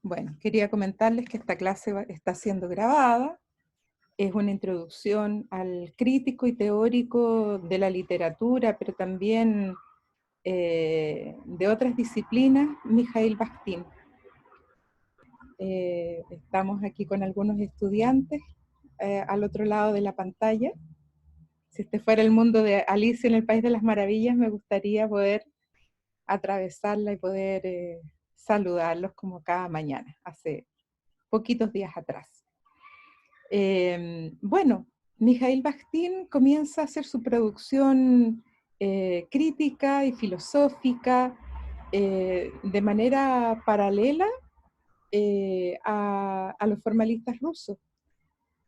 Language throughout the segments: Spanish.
Bueno, quería comentarles que esta clase está siendo grabada. Es una introducción al crítico y teórico de la literatura, pero también de otras disciplinas, Mijaíl Bakhtin. Estamos aquí con algunos estudiantes al otro lado de la pantalla. Si este fuera el mundo de Alicia en el País de las Maravillas, me gustaría poder atravesarla y poder saludarlos como cada mañana, hace poquitos días atrás. Bueno, Mijaíl Bakhtin comienza a hacer su producción crítica y filosófica de manera paralela a los formalistas rusos.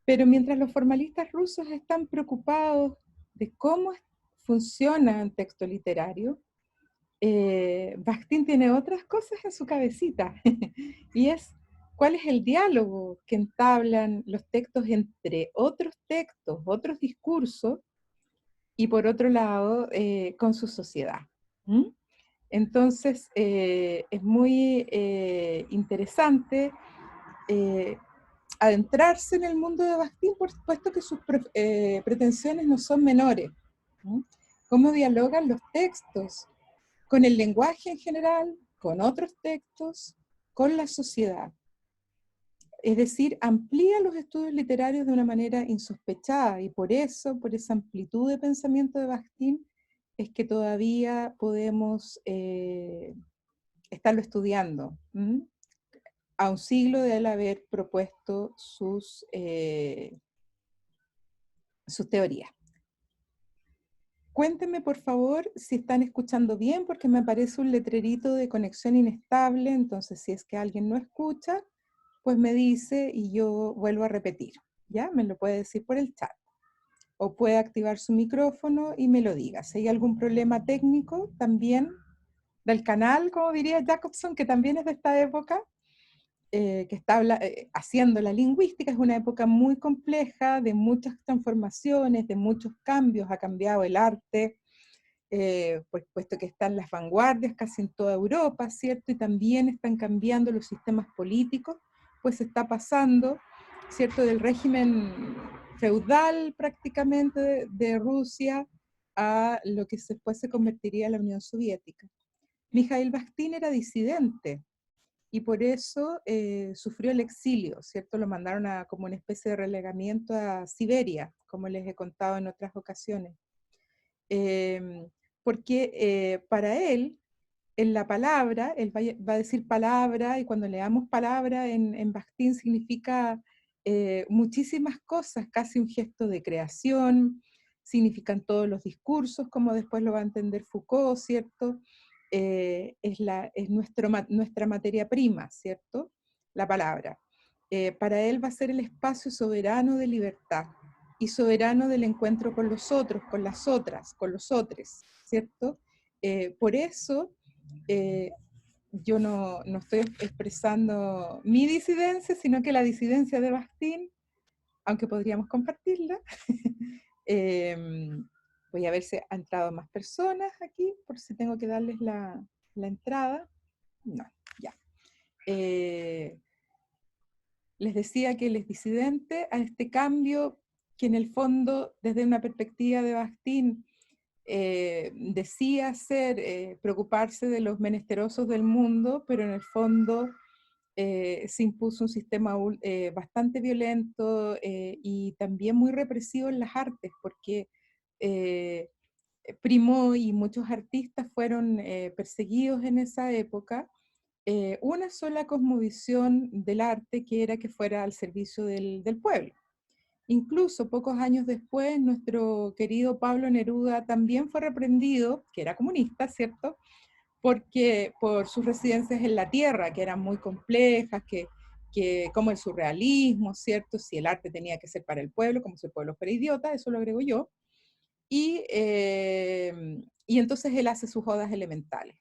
Pero mientras los formalistas rusos están preocupados de cómo funciona un texto literario, Bakhtin tiene otras cosas en su cabecita, y es cuál es el diálogo que entablan los textos entre otros textos, otros discursos, y por otro lado, con su sociedad. ¿Mm? Entonces, es muy interesante adentrarse en el mundo de Bakhtin, por supuesto que sus pretensiones no son menores. ¿Mm? Cómo dialogan los textos con el lenguaje en general, con otros textos, con la sociedad. Es decir, amplía los estudios literarios de una manera insospechada, y por eso, por esa amplitud de pensamiento de Bakhtin, es que todavía podemos estarlo estudiando, a un siglo de él haber propuesto sus teorías. Cuéntenme, por favor, si están escuchando bien, porque me aparece un letrerito de conexión inestable. Entonces, si es que alguien no escucha, pues me dice y yo vuelvo a repetir, ¿ya? Me lo puede decir por el chat. O puede activar su micrófono y me lo diga. Si hay algún problema técnico, también del canal, como diría Jacobson, que también es de esta época, que está haciendo la lingüística. Es una época muy compleja, de muchas transformaciones, de muchos cambios. Ha cambiado el arte, puesto que están las vanguardias casi en toda Europa, ¿cierto? Y también están cambiando los sistemas políticos, pues está pasando, ¿cierto?, del régimen feudal prácticamente de Rusia a lo que después se convertiría en la Unión Soviética. Mijaíl Bakhtin era disidente y por eso sufrió el exilio, ¿cierto? Lo mandaron como una especie de relegamiento a Siberia, como les he contado en otras ocasiones. Porque para él, en la palabra, él va a decir palabra, y cuando leamos palabra en Bakhtin significa muchísimas cosas, casi un gesto de creación, significan todos los discursos, como después lo va a entender Foucault, ¿cierto? Es nuestra materia prima, ¿cierto? La palabra. Para él va a ser el espacio soberano de libertad y soberano del encuentro con los otros, con las otras, con los otros, ¿cierto? Por eso yo no estoy expresando mi disidencia, sino que la disidencia de Bakhtin, aunque podríamos compartirla. Voy a ver si ha entrado más personas aquí, por si tengo que darles la entrada. No, ya. Les decía que él es disidente a este cambio que en el fondo, desde una perspectiva de Bakhtin, decía ser preocuparse de los menesterosos del mundo, pero en el fondo se impuso un sistema bastante violento y también muy represivo en las artes, porque Primo y muchos artistas fueron perseguidos en esa época, una sola cosmovisión del arte, que era que fuera al servicio del pueblo. Incluso pocos años después, nuestro querido Pablo Neruda también fue reprendido, que era comunista, ¿cierto?, porque por sus residencias en la tierra, que eran muy complejas, como el surrealismo, ¿cierto?, si el arte tenía que ser para el pueblo, como si el pueblo fuera idiota, eso lo agrego yo, y entonces él hace sus odas elementales.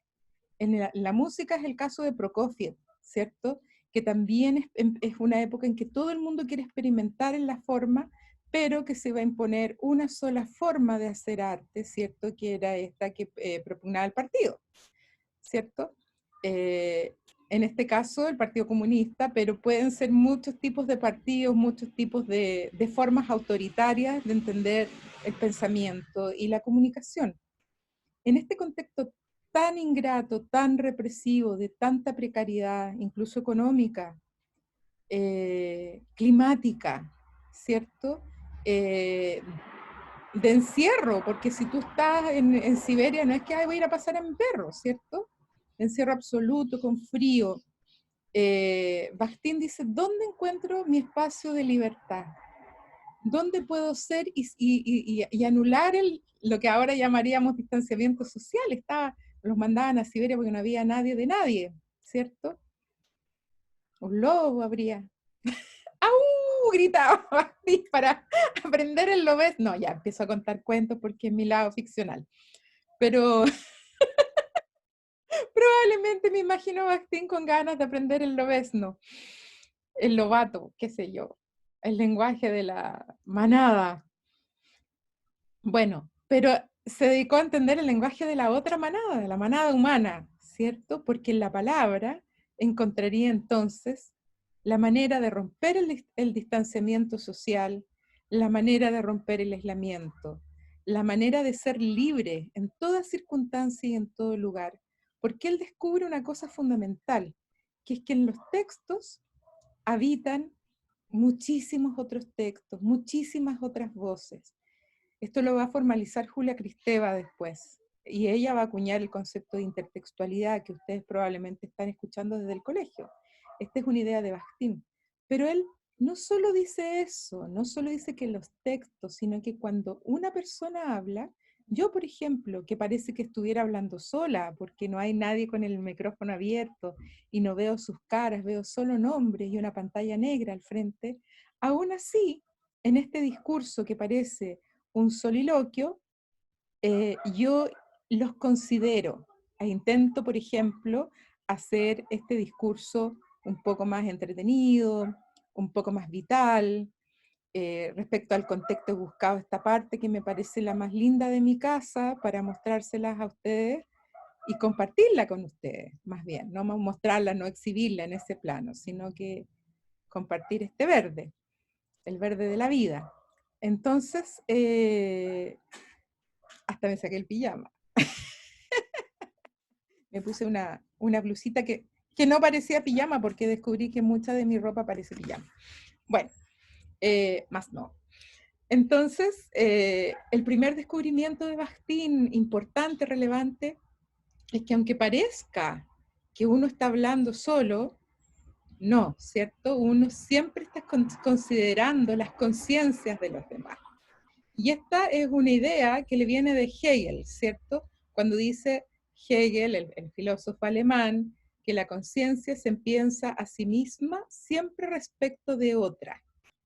En la música es el caso de Prokofiev, ¿cierto?, que también es una época en que todo el mundo quiere experimentar en la forma, pero que se va a imponer una sola forma de hacer arte, ¿cierto?, que era esta que propugnaba el partido, ¿cierto? en este caso el Partido Comunista, pero pueden ser muchos tipos de partidos, muchos tipos de formas autoritarias de entender el pensamiento y la comunicación. En este contexto tan ingrato, tan represivo, de tanta precariedad, incluso económica, climática, ¿cierto? De encierro, porque si tú estás en Siberia no es que voy a ir a pasar en perro, ¿cierto? Encierro absoluto, con frío. Bakhtin dice, ¿dónde encuentro mi espacio de libertad? ¿Dónde puedo ser y anular lo que ahora llamaríamos distanciamiento social? Los mandaban a Siberia porque no había nadie de nadie, ¿cierto? Un lobo habría. ¡Au! Gritaba Bakhtin para aprender el lobés. No, ya empiezo a contar cuentos porque es mi lado ficcional. Pero probablemente me imagino a Bakhtin con ganas de aprender el lobesno, el lobato, qué sé yo, el lenguaje de la manada. Bueno, pero se dedicó a entender el lenguaje de la otra manada, de la manada humana, ¿cierto? Porque en la palabra encontraría entonces la manera de romper el distanciamiento social, la manera de romper el aislamiento, la manera de ser libre en toda circunstancia y en todo lugar, porque él descubre una cosa fundamental, que es que en los textos habitan muchísimos otros textos, muchísimas otras voces. Esto lo va a formalizar Julia Kristeva después, y ella va a acuñar el concepto de intertextualidad que ustedes probablemente están escuchando desde el colegio. Esta es una idea de Bakhtin, pero él no solo dice eso, no solo dice que los textos, sino que cuando una persona habla, yo por ejemplo, que parece que estuviera hablando sola, porque no hay nadie con el micrófono abierto y no veo sus caras, veo solo nombres y una pantalla negra al frente, aún así, en este discurso que parece un soliloquio, yo los considero e intento, por ejemplo, hacer este discurso un poco más entretenido, un poco más vital. Respecto al contexto, he buscado esta parte que me parece la más linda de mi casa para mostrárselas a ustedes y compartirla con ustedes, más bien, no mostrarla, no exhibirla en ese plano, sino que compartir este verde, el verde de la vida. Entonces, hasta me saqué el pijama. Me puse una blusita que no parecía pijama porque descubrí que mucha de mi ropa parece pijama. Bueno, más no. Entonces, el primer descubrimiento de Bakhtin, importante, relevante, es que aunque parezca que uno está hablando solo, no, ¿cierto? Uno siempre está considerando las conciencias de los demás. Y esta es una idea que le viene de Hegel, ¿cierto? Cuando dice Hegel, el filósofo alemán, que la conciencia se piensa a sí misma siempre respecto de otra.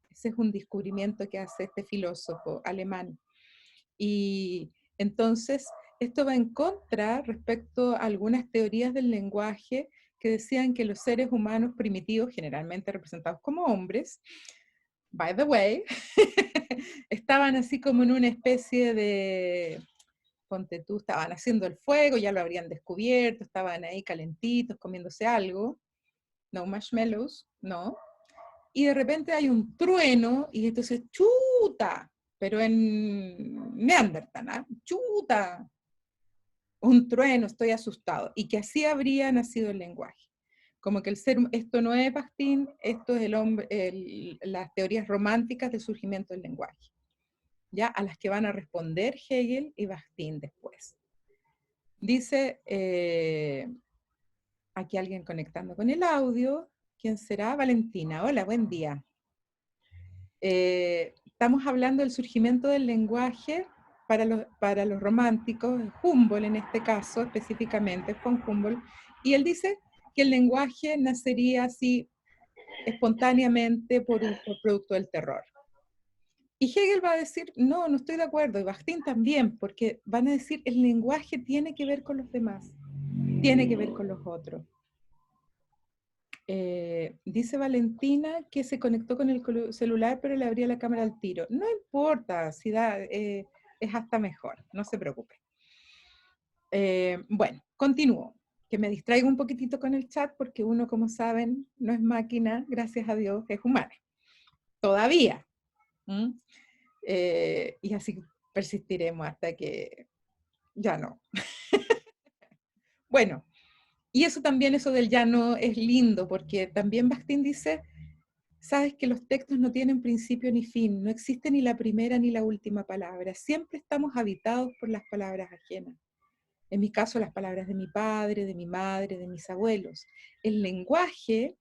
Ese es un descubrimiento que hace este filósofo alemán. Y entonces, esto va en contra respecto a algunas teorías del lenguaje que decían que los seres humanos primitivos, generalmente representados como hombres, by the way, estaban así como en una especie de, ponte tú, estaban haciendo el fuego, ya lo habrían descubierto, estaban ahí calentitos, comiéndose algo, no marshmallows, no, y de repente hay un trueno, y entonces, chuta, pero en Neandertal, ¿eh? Chuta, un trueno, estoy asustado, y que así habría nacido el lenguaje. Como que el ser, esto no es Bakhtin, esto es el hombre, las teorías románticas del surgimiento del lenguaje, ya a las que van a responder Hegel y Bakhtin después. Dice, aquí alguien conectando con el audio, ¿quién será? Valentina, hola, buen día. Estamos hablando del surgimiento del lenguaje para los románticos, Humboldt en este caso específicamente, von Humboldt, y él dice que el lenguaje nacería así espontáneamente por producto del terror. Y Hegel va a decir, no, no estoy de acuerdo, y Bakhtin también, porque van a decir, el lenguaje tiene que ver con los demás, tiene que ver con los otros. Dice Valentina que se conectó con el celular, pero le abría la cámara al tiro. No importa, si da, es hasta mejor, no se preocupe. Bueno, continúo, que me distraigo un poquitito con el chat, porque uno, como saben, no es máquina, gracias a Dios, es humana. Todavía. Y así persistiremos hasta que ya no. Bueno, y eso también, eso del ya no, es lindo, porque también Bakhtin dice, sabes que los textos no tienen principio ni fin, no existe ni la primera ni la última palabra, siempre estamos habitados por las palabras ajenas. En mi caso, las palabras de mi padre, de mi madre, de mis abuelos. El lenguaje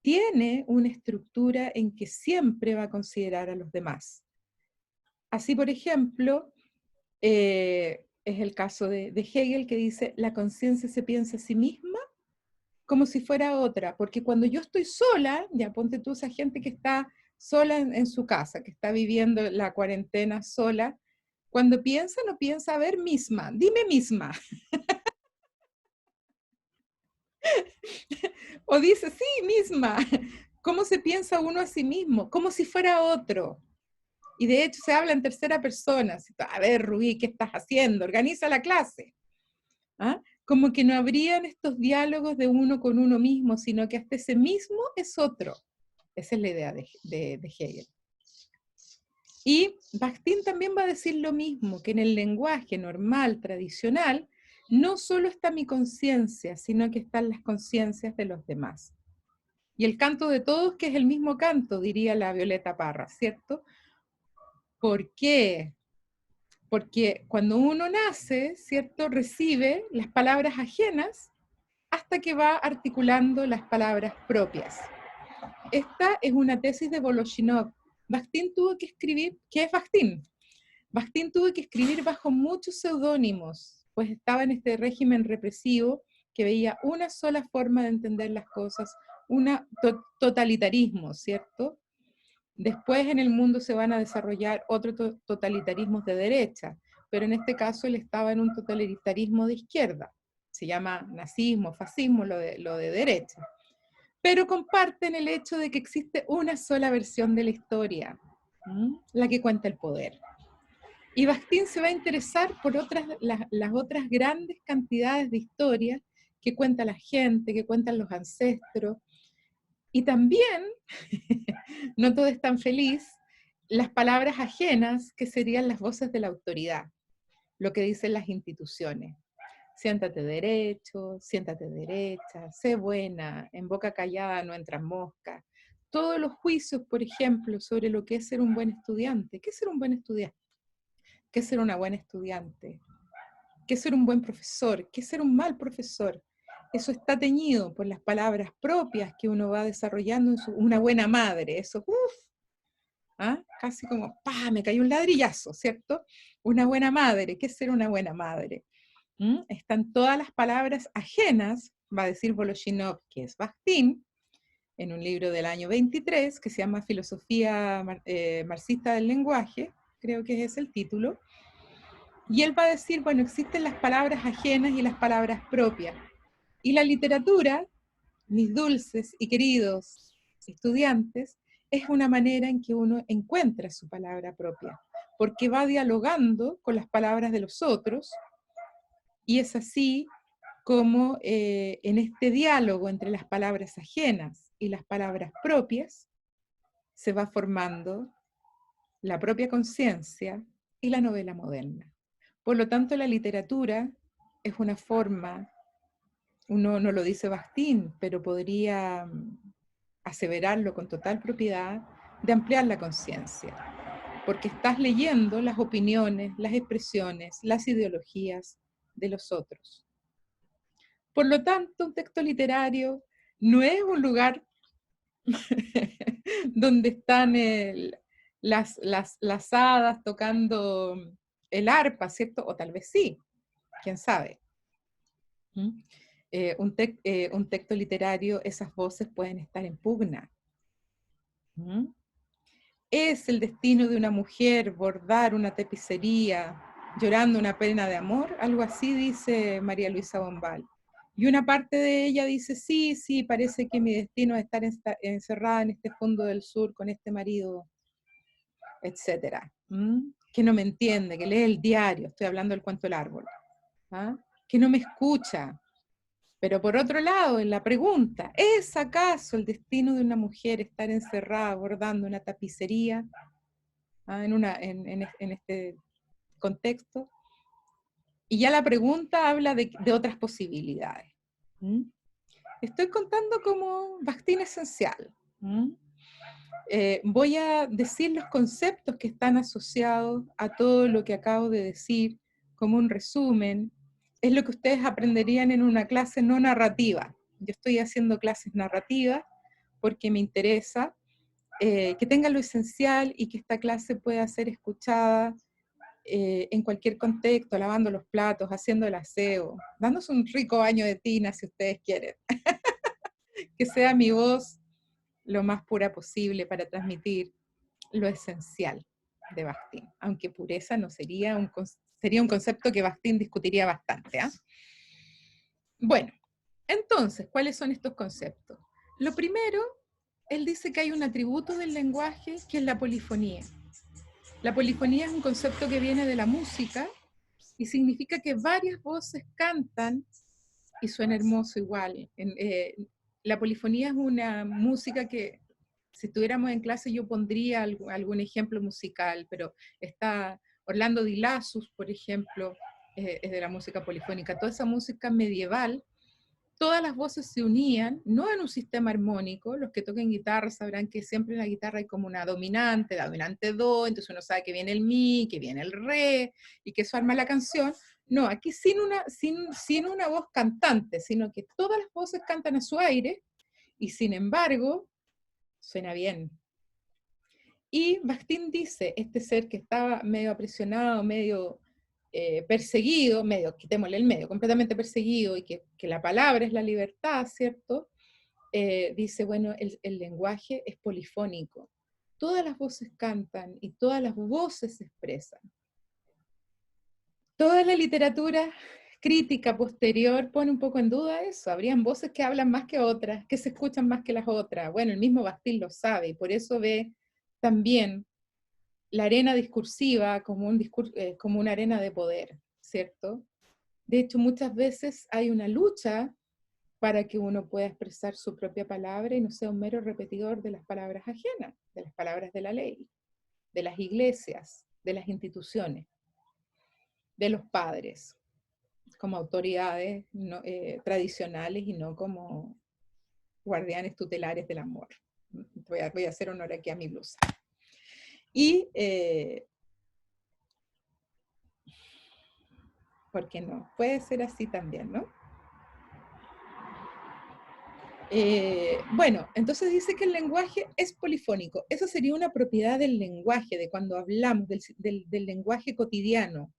tiene una estructura en que siempre va a considerar a los demás. Así, por ejemplo, es el caso de Hegel, que dice, la conciencia se piensa a sí misma como si fuera otra, porque cuando yo estoy sola, ya ponte tú esa gente que está sola en su casa, que está viviendo la cuarentena sola, cuando piensa, no piensa, a ver, misma, dime misma. O dice, sí, misma. ¿Cómo se piensa uno a sí mismo? Como si fuera otro. Y de hecho se habla en tercera persona. A ver, Rubí, ¿qué estás haciendo? Organiza la clase. ¿Ah? Como que no habrían estos diálogos de uno con uno mismo, sino que hasta ese mismo es otro. Esa es la idea de Hegel. Y Bakhtin también va a decir lo mismo, que en el lenguaje normal, tradicional, no solo está mi conciencia, sino que están las conciencias de los demás. Y el canto de todos, que es el mismo canto, diría la Violeta Parra, ¿cierto? ¿Por qué? Porque cuando uno nace, ¿cierto?, recibe las palabras ajenas hasta que va articulando las palabras propias. Esta es una tesis de Voloshinov. Bakhtin tuvo que escribir, ¿qué es Bakhtin? Bakhtin tuvo que escribir bajo muchos seudónimos, pues estaba en este régimen represivo que veía una sola forma de entender las cosas, un totalitarismo, ¿cierto? Después en el mundo se van a desarrollar otros totalitarismos de derecha, pero en este caso él estaba en un totalitarismo de izquierda. Se llama nazismo, fascismo, lo de derecha. Pero comparten el hecho de que existe una sola versión de la historia, la que cuenta el poder. Y Bakhtin se va a interesar por las otras grandes cantidades de historias que cuenta la gente, que cuentan los ancestros. Y también, no todo es tan feliz, las palabras ajenas, que serían las voces de la autoridad, lo que dicen las instituciones. Siéntate derecho, siéntate derecha, sé buena, en boca callada no entran moscas. Todos los juicios, por ejemplo, sobre lo que es ser un buen estudiante. ¿Qué es ser un buen estudiante? ¿Qué es ser una buena estudiante? ¿Qué es ser un buen profesor? ¿Qué es ser un mal profesor? Eso está teñido por las palabras propias que uno va desarrollando en una buena madre. Eso, ¿ah? Casi como, ¡pah!, me cayó un ladrillazo, ¿cierto? Una buena madre. ¿Qué es ser una buena madre? Están todas las palabras ajenas, va a decir Voloshinov, que es Bakhtin, en un libro del año 23, que se llama Filosofía marxista del lenguaje, creo que es el título, y él va a decir, bueno, existen las palabras ajenas y las palabras propias, y la literatura, mis dulces y queridos estudiantes, es una manera en que uno encuentra su palabra propia, porque va dialogando con las palabras de los otros, y es así como en este diálogo entre las palabras ajenas y las palabras propias se va formando la propia conciencia y la novela moderna. Por lo tanto, la literatura es una forma, uno no lo dice Bakhtin, pero podría aseverarlo con total propiedad, de ampliar la conciencia, porque estás leyendo las opiniones, las expresiones, las ideologías de los otros. Por lo tanto, un texto literario no es un lugar donde están las hadas tocando el arpa, ¿cierto? O tal vez sí, quién sabe. Un texto literario, esas voces pueden estar en pugna. ¿Es el destino de una mujer bordar una tapicería llorando una pena de amor? Algo así dice María Luisa Bombal. Y una parte de ella dice, sí, sí, parece que mi destino es estar encerrada en este fondo del sur con este marido, etcétera. Que no me entiende, que lee el diario, estoy hablando del cuento del árbol. ¿Ah? Que no me escucha. Pero por otro lado, en la pregunta, ¿es acaso el destino de una mujer estar encerrada bordando una tapicería en este contexto? Y ya la pregunta habla de otras posibilidades. ¿Mm? Estoy contando como Bakhtin esencial. ¿Mm? Voy a decir los conceptos que están asociados a todo lo que acabo de decir como un resumen. Es lo que ustedes aprenderían en una clase no narrativa. Yo estoy haciendo clases narrativas porque me interesa que tenga lo esencial y que esta clase pueda ser escuchada en cualquier contexto, lavando los platos, haciendo el aseo, dándose un rico baño de tina si ustedes quieren. Que sea mi voz lo más pura posible para transmitir lo esencial de Bakhtin, aunque pureza no sería sería un concepto que Bakhtin discutiría bastante. ¿Eh? Bueno, entonces, ¿cuáles son estos conceptos? Lo primero, él dice que hay un atributo del lenguaje que es la polifonía. La polifonía es un concepto que viene de la música y significa que varias voces cantan y suena hermoso igual. La polifonía es una música que, si estuviéramos en clase, yo pondría algún ejemplo musical, pero está Orlando Di Lassus, por ejemplo, es de la música polifónica. Toda esa música medieval, todas las voces se unían, no en un sistema armónico. Los que toquen guitarra sabrán que siempre en la guitarra hay como una dominante, la dominante do, entonces uno sabe que viene el mi, que viene el re, y que eso arma la canción. No, aquí sin una voz cantante, sino que todas las voces cantan a su aire, y sin embargo, suena bien. Y Bakhtin dice, este ser que estaba medio aprisionado, medio perseguido, quitémosle el medio, completamente perseguido, y que la palabra es la libertad, ¿cierto? Dice, bueno, el lenguaje es polifónico. Todas las voces cantan y todas las voces se expresan. Toda la literatura crítica posterior pone un poco en duda eso. Habrían voces que hablan más que otras, que se escuchan más que las otras. Bueno, el mismo Bakhtin lo sabe y por eso ve también la arena discursiva como, como una arena de poder, ¿cierto? De hecho, muchas veces hay una lucha para que uno pueda expresar su propia palabra y no sea un mero repetidor de las palabras ajenas, de las palabras de la ley, de las iglesias, de las instituciones, de los padres, como autoridades tradicionales y no como guardianes tutelares del amor. Voy a hacer honor aquí a mi blusa. Y, ¿por qué no? Puede ser así también, ¿no? Bueno, entonces dice que el lenguaje es polifónico. Esa sería una propiedad del lenguaje, de cuando hablamos del lenguaje cotidiano.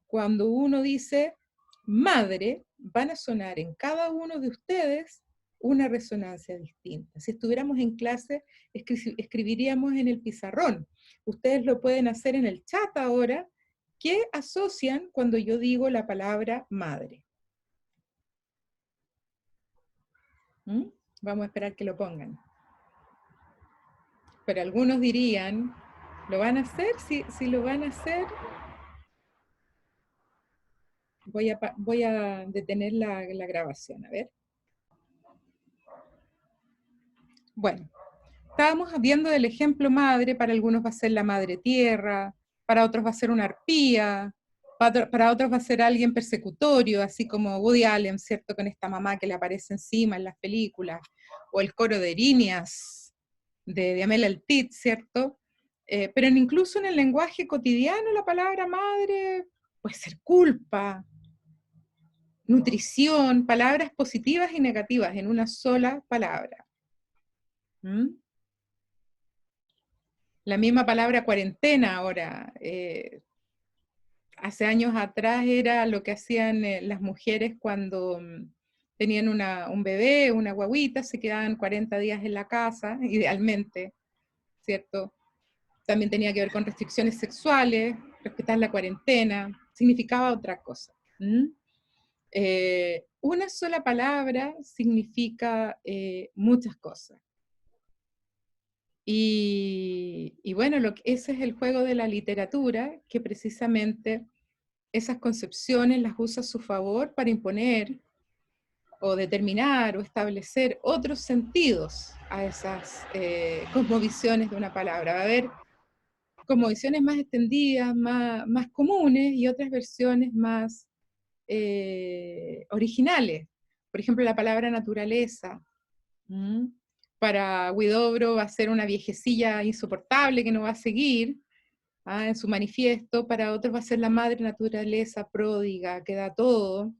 Cuando uno dice madre, van a sonar en cada uno de ustedes una resonancia distinta. Si estuviéramos en clase, escribiríamos en el pizarrón. Ustedes lo pueden hacer en el chat ahora. ¿Qué asocian cuando yo digo la palabra madre? ¿Mm? Vamos a esperar que lo pongan. Pero algunos dirían, ¿lo van a hacer? Si lo van a hacer, voy a detener la grabación, a ver. Bueno, estábamos viendo del ejemplo madre, para algunos va a ser la madre tierra, para otros va a ser una arpía, para otros va a ser alguien persecutorio, así como Woody Allen, ¿cierto? Con esta mamá que le aparece encima en las películas, o el coro de Erinias, de Amel Altit, ¿cierto? Pero incluso en el lenguaje cotidiano la palabra madre puede ser culpa, nutrición, palabras positivas y negativas en una sola palabra. ¿Mm? La misma palabra cuarentena ahora, hace años atrás era lo que hacían las mujeres cuando tenían un bebé, una guaguita, se quedaban 40 días en la casa, idealmente, ¿cierto? También tenía que ver con restricciones sexuales, respetar la cuarentena, significaba otra cosa. Una sola palabra significa muchas cosas. Y bueno, ese es el juego de la literatura, que precisamente esas concepciones las usa a su favor para imponer o determinar o establecer otros sentidos a esas cosmovisiones de una palabra. Va a haber cosmovisiones más extendidas, más comunes, y otras versiones más originales. Por ejemplo, la palabra naturaleza. Para Huidobro va a ser una viejecilla insoportable que no va a seguir en su manifiesto. Para otros va a ser la madre naturaleza pródiga que da todo.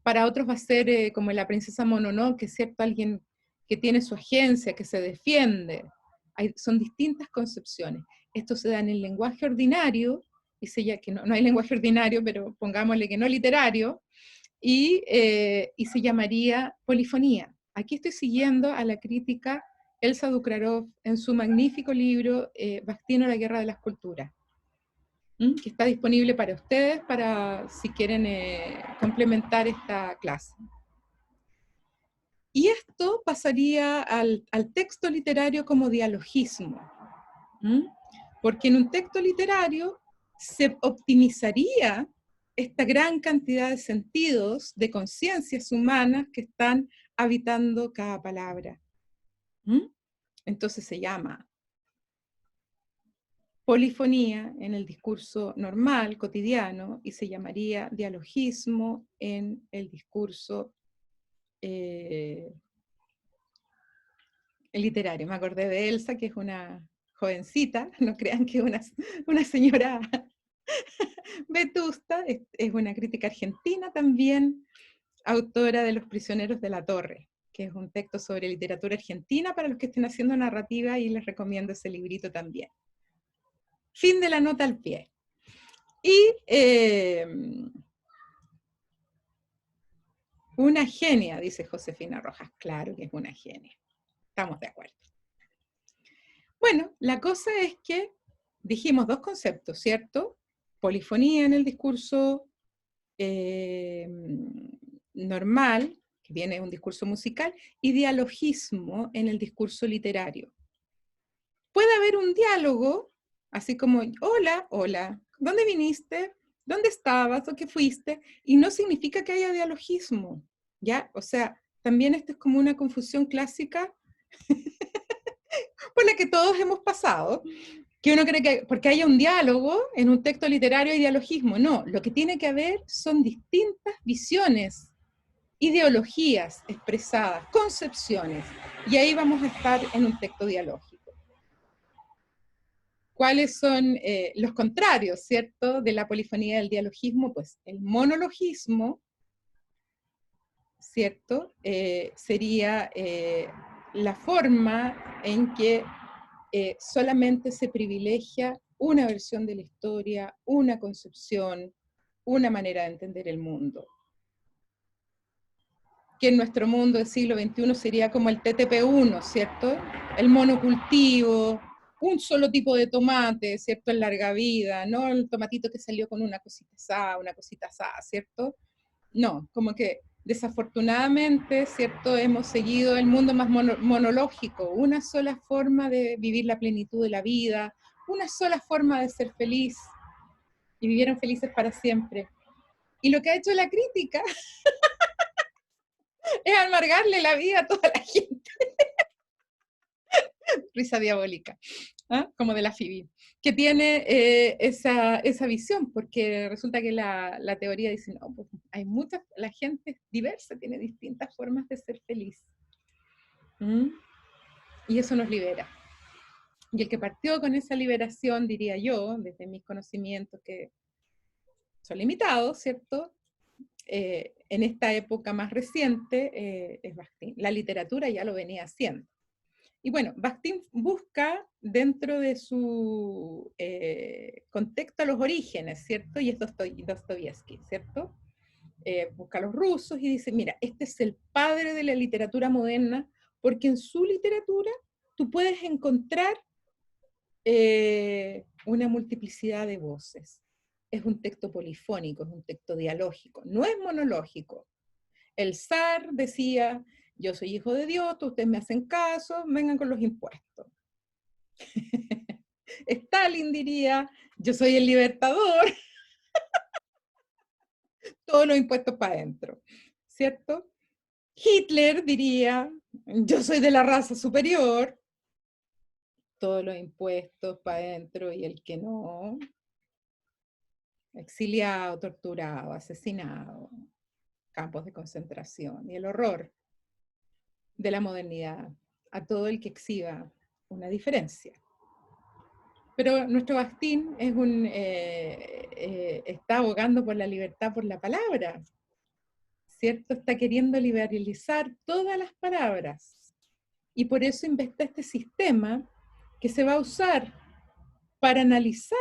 Para otros va a ser como la princesa Mononoke, que es cierto, alguien que tiene su agencia, que se defiende. Son distintas concepciones. Esto se da en el lenguaje ordinario, dice ya que no hay lenguaje ordinario, pero pongámosle que no literario, y se llamaría polifonía. Aquí estoy siguiendo a la crítica Elsa Ducrarov en su magnífico libro Bakhtin o la guerra de las culturas, que está disponible para ustedes, para si quieren complementar esta clase. Y esto pasaría al texto literario como dialogismo, porque en un texto literario se optimizaría esta gran cantidad de sentidos, de conciencias humanas que están habitando cada palabra. Entonces se llama polifonía en el discurso normal, cotidiano, y se llamaría dialogismo en el discurso literario. Me acordé de Elsa, que es una jovencita, no crean que es una señora vetusta, es una crítica argentina también, autora de Los prisioneros de la torre, que es un texto sobre literatura argentina para los que estén haciendo narrativa, y les recomiendo ese librito también. Fin de la nota al pie. Y una genia, dice Josefina Rojas. Claro que es una genia. Estamos de acuerdo. Bueno, la cosa es que dijimos dos conceptos, ¿cierto? Polifonía en el discurso normal, que viene de un discurso musical, y dialogismo en el discurso literario. Puede haber un diálogo, así como, hola, hola, ¿dónde viniste? ¿Dónde estabas? ¿O qué fuiste? Y no significa que haya dialogismo, ¿ya? O sea, también esto es como una confusión clásica por la que todos hemos pasado, que uno cree que porque haya un diálogo en un texto literario hay dialogismo. No, lo que tiene que haber son distintas visiones, ideologías expresadas, concepciones, y ahí vamos a estar en un texto dialógico. ¿Cuáles son los contrarios, cierto, de la polifonía del dialogismo? Pues el monologismo, ¿cierto? Sería la forma en que solamente se privilegia una versión de la historia, una concepción, una manera de entender el mundo. Que en nuestro mundo del siglo XXI sería como el TTP1, ¿cierto? El monocultivo, un solo tipo de tomate, ¿cierto? En larga vida, no el tomatito que salió con una cosita asada, ¿cierto? No, como que desafortunadamente, ¿cierto? Hemos seguido el mundo más monológico, una sola forma de vivir la plenitud de la vida, una sola forma de ser feliz, y vivieron felices para siempre. Y lo que ha hecho la crítica es amargarle la vida a toda la gente. Risa diabólica, como de la Phoebe, que tiene esa visión, porque resulta que la teoría dice, no, pues hay la gente es diversa, tiene distintas formas de ser feliz. Y eso nos libera. Y el que partió con esa liberación, diría yo, desde mis conocimientos que son limitados, ¿cierto? En esta época más reciente, es Bakhtin. La literatura ya lo venía haciendo. Y bueno, Bakhtin busca dentro de su contexto los orígenes, ¿cierto? Y es Dostoyevsky, ¿cierto? Busca a los rusos y dice, mira, este es el padre de la literatura moderna, porque en su literatura tú puedes encontrar una multiplicidad de voces. Es un texto polifónico, es un texto dialógico, no es monológico. El zar decía, yo soy hijo de Dios, ustedes me hacen caso, vengan con los impuestos. Stalin diría, yo soy el libertador, todos los impuestos para adentro, ¿cierto? Hitler diría, yo soy de la raza superior, todos los impuestos para adentro y el que no, exiliado, torturado, asesinado, campos de concentración y el horror de la modernidad a todo el que exhiba una diferencia. Pero nuestro Bakhtin está abogando por la libertad por la palabra, ¿cierto? Está queriendo liberalizar todas las palabras y por eso inventa este sistema que se va a usar para analizar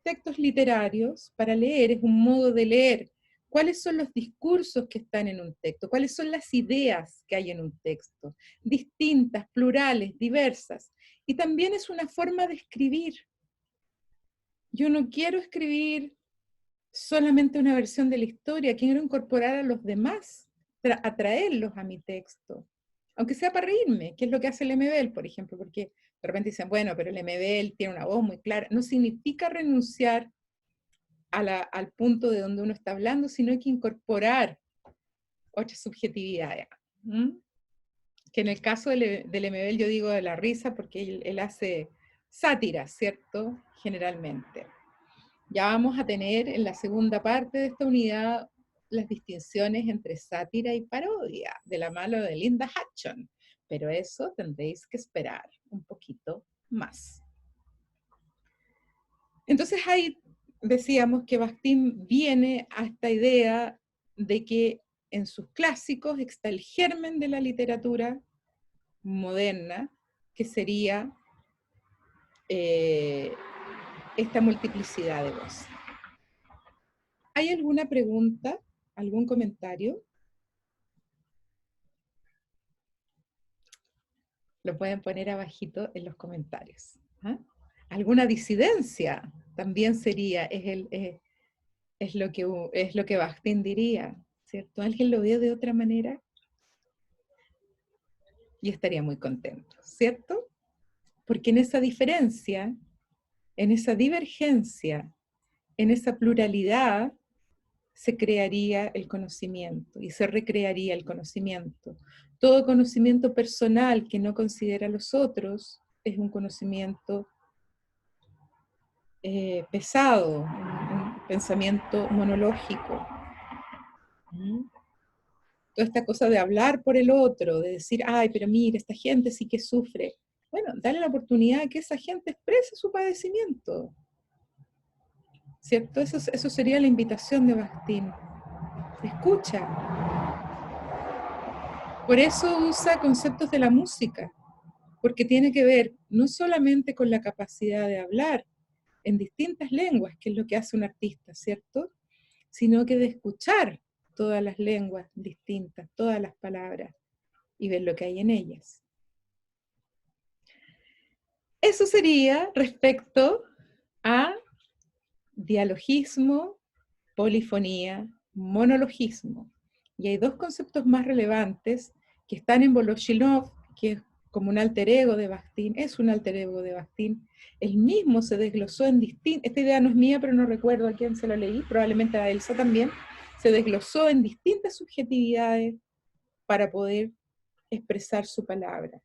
textos literarios, para leer, es un modo de leer. ¿Cuáles son los discursos que están en un texto? ¿Cuáles son las ideas que hay en un texto? Distintas, plurales, diversas. Y también es una forma de escribir. Yo no quiero escribir solamente una versión de la historia, quiero incorporar a los demás, atraerlos a mi texto. Aunque sea para reírme, que es lo que hace el MBL, por ejemplo, porque de repente dicen, bueno, pero el MBL tiene una voz muy clara. No significa renunciar al punto de donde uno está hablando, sino hay que incorporar otras subjetividades. ¿Mm? Que en el caso del MBL yo digo de la risa porque él hace sátira, ¿cierto? Generalmente. Ya vamos a tener en la segunda parte de esta unidad las distinciones entre sátira y parodia, de la mano de Linda Hutchon, pero eso tendréis que esperar un poquito más. Entonces ahí decíamos que Bakhtin viene a esta idea de que en sus clásicos está el germen de la literatura moderna, que sería esta multiplicidad de voces. ¿Hay alguna pregunta? ¿Algún comentario? Lo pueden poner abajito en los comentarios. ¿Ah? ¿Alguna disidencia? También sería, es lo que Bakhtin diría, ¿cierto? ¿Alguien lo ve de otra manera? Y estaría muy contento, ¿cierto? Porque en esa diferencia, en esa divergencia, en esa pluralidad, se crearía el conocimiento y se recrearía el conocimiento. Todo conocimiento personal que no considera a los otros es un conocimiento pesado, un pensamiento monológico. Toda esta cosa de hablar por el otro, de decir, ay, pero mira, esta gente sí que sufre. Bueno, dale la oportunidad a que esa gente exprese su padecimiento. ¿Cierto? Eso sería la invitación de Bakhtin. Escucha. Por eso usa conceptos de la música, porque tiene que ver no solamente con la capacidad de hablar en distintas lenguas, que es lo que hace un artista, ¿cierto? Sino que de escuchar todas las lenguas distintas, todas las palabras, y ver lo que hay en ellas. Eso sería respecto a dialogismo, polifonía, monologismo. Y hay dos conceptos más relevantes que están en Voloshilov, que es como un alter ego de Bakhtin, es un alter ego de Bakhtin. Él mismo se desglosó en distintas, esta idea no es mía, pero no recuerdo a quién se la leí, probablemente a Elsa también, se desglosó en distintas subjetividades para poder expresar su palabra.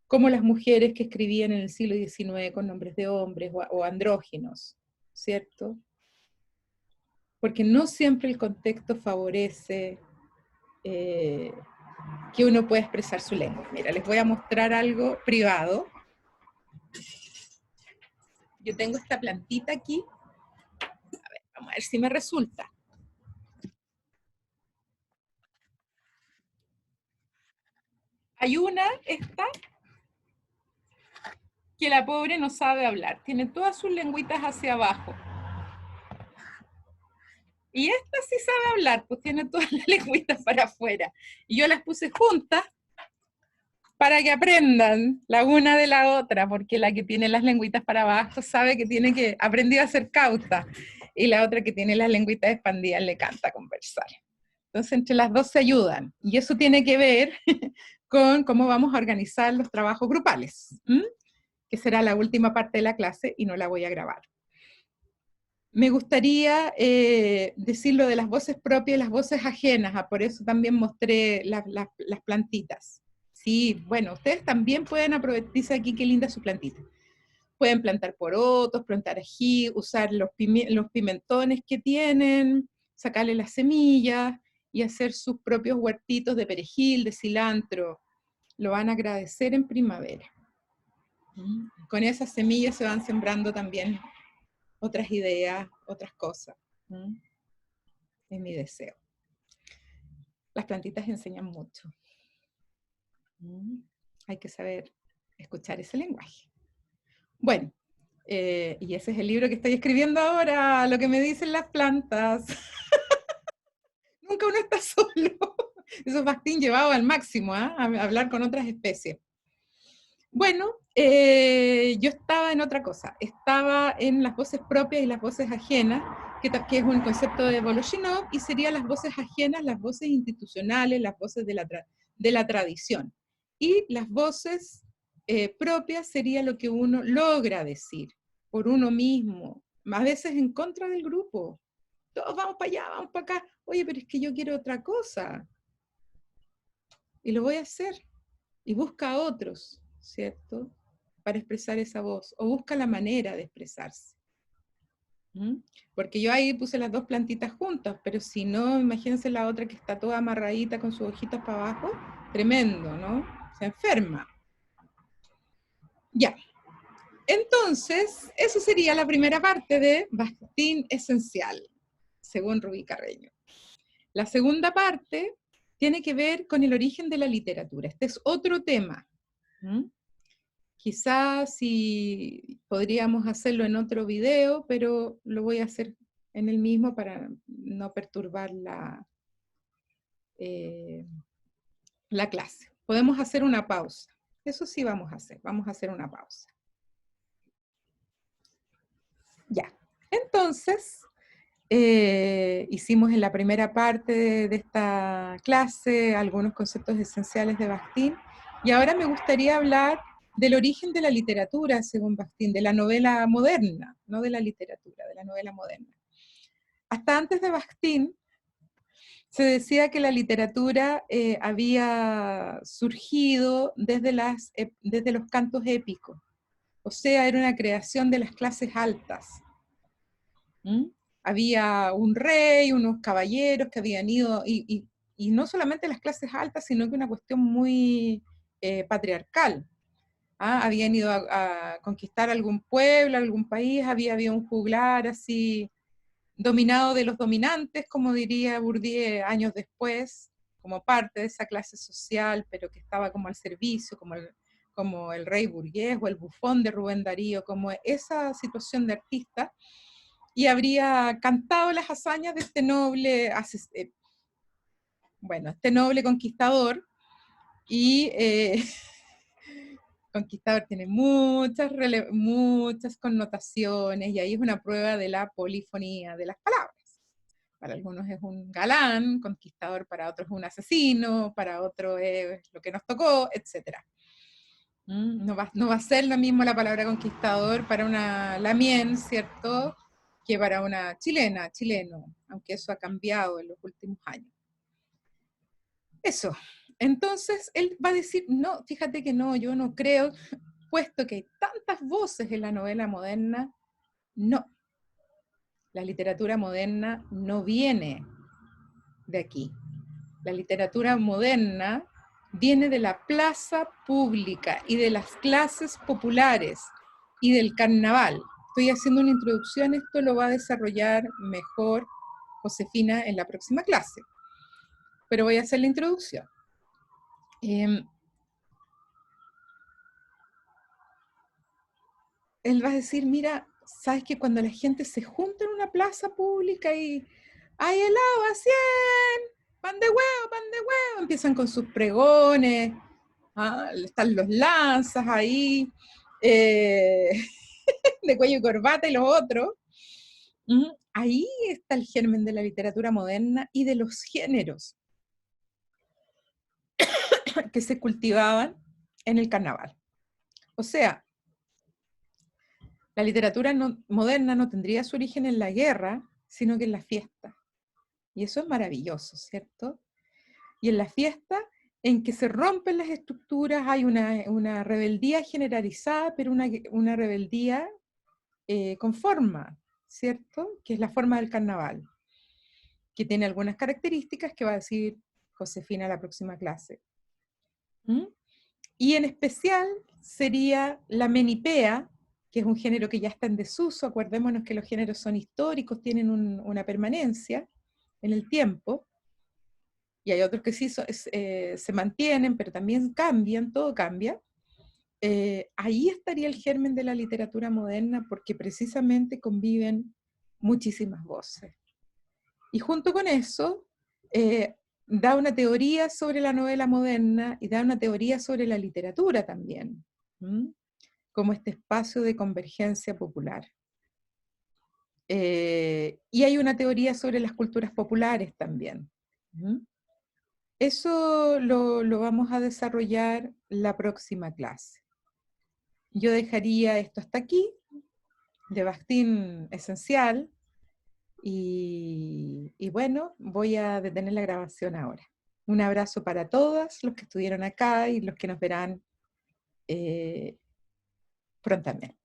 Como las mujeres que escribían en el siglo XIX con nombres de hombres o andróginos, ¿cierto? Porque no siempre el contexto favorece que uno pueda expresar su lengua. Mira, les voy a mostrar algo privado. Yo tengo esta plantita aquí. A ver, vamos a ver si me resulta. Hay una, esta, que la pobre no sabe hablar. Tiene todas sus lengüitas hacia abajo. Y esta sí sabe hablar, pues tiene todas las lengüitas para afuera. Y yo las puse juntas para que aprendan la una de la otra, porque la que tiene las lengüitas para abajo sabe que tiene que aprender a ser cauta, y la otra que tiene las lengüitas expandidas le canta conversar. Entonces entre las dos se ayudan, y eso tiene que ver con cómo vamos a organizar los trabajos grupales, que será la última parte de la clase y no la voy a grabar. me gustaría decir lo de las voces propias y las voces ajenas, por eso también mostré las plantitas. Sí, bueno, ustedes también pueden aprovechar, dice aquí qué linda su plantita. Pueden plantar porotos, plantar ají, usar los pimentones que tienen, sacarle las semillas y hacer sus propios huertitos de perejil, de cilantro. Lo van a agradecer en primavera. Con esas semillas se van sembrando también otras ideas, otras cosas. Es mi deseo. Las plantitas enseñan mucho. Hay que saber escuchar ese lenguaje. Bueno, y ese es el libro que estoy escribiendo ahora, lo que me dicen las plantas. Nunca uno está solo. Eso es Bakhtin llevado al máximo, a hablar con otras especies. Bueno, yo estaba en otra cosa. Estaba en las voces propias y las voces ajenas, que es un concepto de Voloshinov, y serían las voces ajenas, las voces institucionales, las voces de la tradición. Y las voces propias sería lo que uno logra decir por uno mismo, a veces en contra del grupo. Todos vamos para allá, vamos para acá. Oye, pero es que yo quiero otra cosa. Y lo voy a hacer. Y busca a otros, ¿cierto? Para expresar esa voz. O busca la manera de expresarse. Porque yo ahí puse las dos plantitas juntas, pero si no, imagínense la otra que está toda amarradita con sus hojitas para abajo. Tremendo, ¿no? Se enferma. Ya. Entonces, eso sería la primera parte de Bakhtin Esencial, según Rubí Carreño. La segunda parte tiene que ver con el origen de la literatura. Este es otro tema. Quizás si podríamos hacerlo en otro video, pero lo voy a hacer en el mismo para no perturbar la clase. Podemos hacer una pausa. Eso sí vamos a hacer una pausa. Ya, entonces, hicimos en la primera parte de esta clase algunos conceptos esenciales de Bakhtin, y ahora me gustaría hablar del origen de la literatura, según Bakhtin, de la novela moderna, no de la literatura, de la novela moderna. Hasta antes de Bakhtin, se decía que la literatura había surgido desde los cantos épicos, o sea, era una creación de las clases altas. Había un rey, unos caballeros que habían ido, y no solamente las clases altas, sino que una cuestión muy patriarcal. Habían ido a conquistar algún pueblo, algún país, había habido un juglar así dominado de los dominantes, como diría Bourdieu años después, como parte de esa clase social, pero que estaba como al servicio, como el rey burgués o el bufón de Rubén Darío, como esa situación de artista, y habría cantado las hazañas de este noble, este noble conquistador, y conquistador tiene muchas connotaciones, y ahí es una prueba de la polifonía de las palabras. Para algunos es un galán, conquistador para otros es un asesino, para otros es lo que nos tocó, etc. No va a ser lo mismo la palabra conquistador para una lamien, ¿cierto?, que para una chileno, aunque eso ha cambiado en los últimos años. Eso. Entonces, él va a decir, no, fíjate que no, yo no creo, puesto que hay tantas voces en la novela moderna, no. La literatura moderna no viene de aquí. La literatura moderna viene de la plaza pública y de las clases populares y del carnaval. Estoy haciendo una introducción, esto lo va a desarrollar mejor Josefina en la próxima clase, pero voy a hacer la introducción. Él va a decir, mira, sabes que cuando la gente se junta en una plaza pública y hay helado a 100, pan de huevo, empiezan con sus pregones, están los lanzas ahí, de cuello y corbata y los otros. Ahí está el germen de la literatura moderna y de los géneros que se cultivaban en el carnaval. O sea, La literatura moderna no tendría su origen en la guerra, sino que en la fiesta. Y eso es maravilloso, ¿cierto? Y en la fiesta, en que se rompen las estructuras, hay una rebeldía generalizada, pero una rebeldía con forma, ¿cierto? Que es la forma del carnaval, que tiene algunas características que va a decir Josefina en la próxima clase. ¿Mm? Y en especial sería la menipea, que es un género que ya está en desuso. Acordémonos que los géneros son históricos, tienen una permanencia en el tiempo, y hay otros que sí se mantienen, pero también cambian, todo cambia. Ahí estaría el germen de la literatura moderna, porque precisamente conviven muchísimas voces. Y junto con eso, da una teoría sobre la novela moderna y da una teoría sobre la literatura también, como este espacio de convergencia popular. Y hay una teoría sobre las culturas populares también. Eso lo vamos a desarrollar la próxima clase. Yo dejaría esto hasta aquí, de Bakhtin esencial, y bueno, voy a detener la grabación ahora. Un abrazo para todos los que estuvieron acá y los que nos verán prontamente.